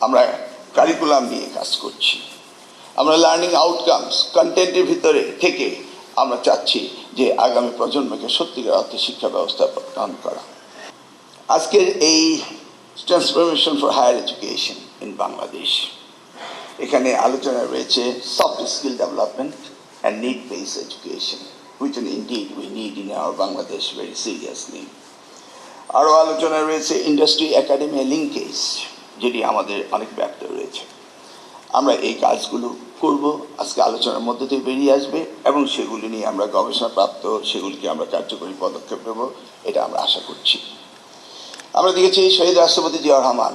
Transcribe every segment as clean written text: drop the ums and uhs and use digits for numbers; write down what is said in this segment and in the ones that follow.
আমরা কারিকুলাম নিয়ে কাজ করছি, আমরা লার্নিং আউটকামস কন্টেন্টের ভিতরে থেকে আমরা চাচ্ছি যে আগামী প্রজন্মকে সত্যিকার অর্থে শিক্ষা ব্যবস্থা প্রদান করা। আজকের এই transformation for higher education in Bangladesh, এখানে আলোচনা রয়েছে soft skill development and need based education, which indeed we need in our Bangladesh very seriously. আরও আলোচনা রয়েছে ইন্ডাস্ট্রি একাডেমি লিঙ্কেজ, যেটি আমাদের অনেক ব্যাপ্ত রয়েছে। আমরা এই কাজগুলো করব, আজকে আলোচনার মধ্যে থেকে বেরিয়ে আসবে এবং সেগুলি নিয়ে আমরা গবেষণাপ্রাপ্ত সেগুলিকে আমরা কার্যকরী পদক্ষেপ নেব, এটা আমরা আশা করছি। আমরা দেখেছি শহীদ রাষ্ট্রপতি জিয়াউর রহমান,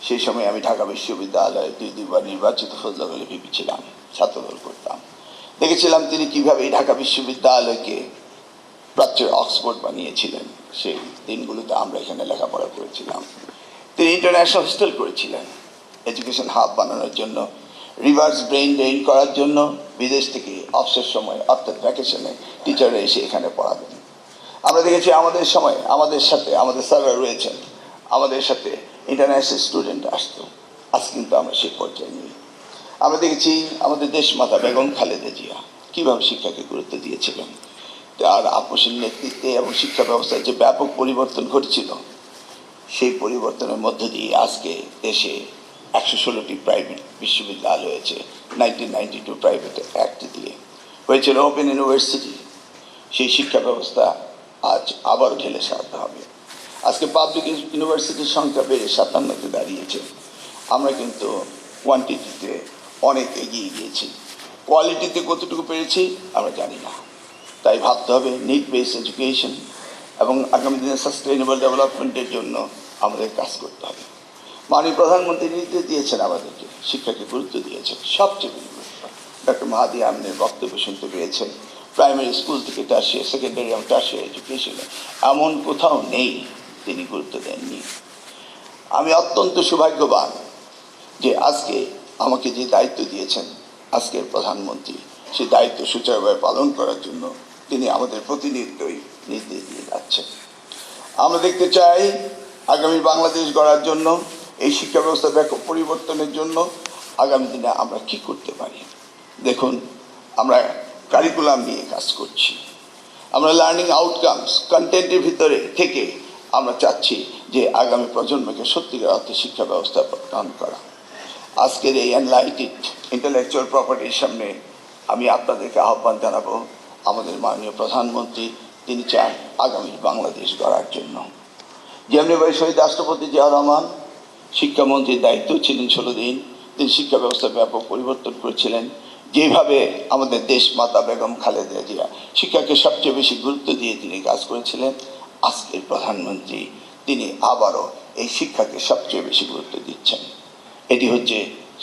সেই সময় আমি ঢাকা বিশ্ববিদ্যালয়ে দুইবার নির্বাচিত ফজলুল হক ভিপি ছিলাম, ছাত্রদল করতাম। দেখেছিলাম তিনি কীভাবে এই ঢাকা বিশ্ববিদ্যালয়কে প্রাচ্যের অক্সফোর্ড বানিয়েছিলেন। সেই দিনগুলোতে আমরা এখানে লেখাপড়া করেছিলাম। তিনি ইন্টারন্যাশনাল হোস্টেল করেছিলেন এডুকেশন হাব বানানোর জন্য, রিভার্স ব্রেইন ড্রেইন করার জন্য। বিদেশ থেকে অবসর সময় অর্থাৎ ভ্যাকেশনে টিচাররা এসে এখানে পড়াবেন। আমরা দেখেছি আমাদের সময় আমাদের সাথে আমাদের স্যাররা রয়েছেন, আমাদের সাথে ইন্টারন্যাশনাল স্টুডেন্ট আসতো। আজ কিন্তু আমরা সেই পর্যায়ে নিই। আমরা দেখেছি আমাদের দেশমাতা বেগম খালেদা জিয়া কীভাবে শিক্ষাকে গুরুত্ব দিয়েছিলেন। তার আপসীর নেতৃত্বে এবং শিক্ষা ব্যবস্থার যে ব্যাপক পরিবর্তন ঘটেছিল, সেই পরিবর্তনের মধ্য দিয়ে আজকে দেশে 116টি প্রাইভেট বিশ্ববিদ্যালয় হয়েছে। 1992 প্রাইভেট অ্যাক্ট দিয়ে হয়েছিল ওপেন ইউনিভার্সিটি। সেই শিক্ষা ব্যবস্থা আজ আবারও ঢেলে সারতে হবে। আজকে পাবলিক ইউনিভার্সিটির সংখ্যা বেড়ে 57তে দাঁড়িয়েছে। আমরা কিন্তু কোয়ান্টিটিতে অনেক এগিয়ে গিয়েছি, কোয়ালিটিতে কতটুকু পেরেছি আমরা জানি না। তাই ভাবতে হবে নিড বেসড এডুকেশন এবং আগামী দিনে সাস্টেইনেবল ডেভেলপমেন্টের জন্য আমাদের কাজ করতে হবে। মাননীয় প্রধানমন্ত্রী নির্দেশ দিয়েছেন, আমাদেরকে শিক্ষাকে গুরুত্ব দিয়েছেন সবচেয়ে বেশি গুরুত্ব। ডক্টর মাহাদি আমিনের বক্তব্য শুনতে পেয়েছেন। প্রাইমারি স্কুল থেকে টার্সিয়ারি, সেকেন্ডারি এবং টার্সিয়ারি এডুকেশনে এমন কোথাও নেই তিনি গুরুত্ব দেননি। আমি অত্যন্ত সৌভাগ্যবান যে আজকে আমাকে যে দায়িত্ব দিয়েছেন আজকের প্রধানমন্ত্রী, সেই দায়িত্ব সুচারুভাবে পালন করার জন্য তিনি আমাদের প্রতিনিধিত্বই নির্দেশ দিয়ে যাচ্ছেন। আমরা দেখতে চাই আগামী বাংলাদেশ গড়ার জন্য, এই শিক্ষা ব্যবস্থা ব্যাপক পরিবর্তনের জন্য আগামী দিনে আমরা কি করতে পারি। দেখুন, আমরা কারিকুলাম নিয়ে কাজ করছি, আমরা লার্নিং আউটকামস কন্টেন্টের ভিতরে থেকে আমরা চাচ্ছি যে আগামী প্রজন্মকে সত্যিকার অর্থে শিক্ষা ব্যবস্থা প্রদান করা। আজকের এই এনলাইটেড ইন্টেলেকচুয়াল প্রপার্টির সামনে আমি আপনাদেরকে আহ্বান জানাবো, আমাদের মাননীয় প্রধানমন্ত্রী তিনি চান আগামী বাংলাদেশ গড়ার জন্য। যেমনিভাবে শহীদ রাষ্ট্রপতি জিয়াউর রহমান শিক্ষামন্ত্রীর দায়িত্ব ছিলেন 16 দিন, তিনি শিক্ষা ব্যবস্থা ব্যাপক পরিবর্তন করেছিলেন। যেভাবে আমাদের দেশ মাতা বেগম খালেদা জিয়া শিক্ষাকে সবচেয়ে বেশি গুরুত্ব দিয়ে তিনি কাজ করেছিলেন, আজকের প্রধানমন্ত্রী তিনি আবারও এই শিক্ষাকে সবচেয়ে বেশি গুরুত্ব দিচ্ছেন। এটি হচ্ছে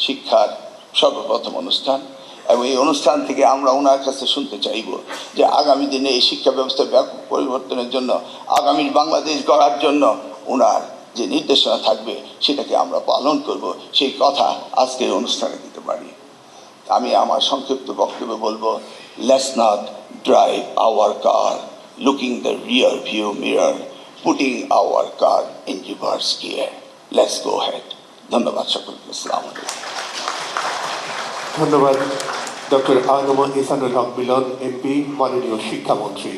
শিক্ষার সর্বপ্রথম অনুষ্ঠান এবং এই অনুষ্ঠান থেকে আমরা ওনার কাছে শুনতে চাইব যে আগামী দিনে এই শিক্ষা ব্যবস্থার ব্যাপক পরিবর্তনের জন্য, আগামীর বাংলাদেশ গড়ার জন্য ওনার যে নির্দেশনা থাকবে সেটাকে আমরা পালন করব, সেই কথা আজকের অনুষ্ঠানে দিতে পারি। আমি আমার সংক্ষিপ্ত বক্তব্যে বলবো, let's not drive our car looking the rear view mirror, putting our car in reverse gear, let's go head. ধন্যবাদ সকলকে। আসসালামু আলাইকুম। ধন্যবাদ ডক্টর আনম ইহসানুল হক মিলন এমপি, মাননীয় শিক্ষামন্ত্রী।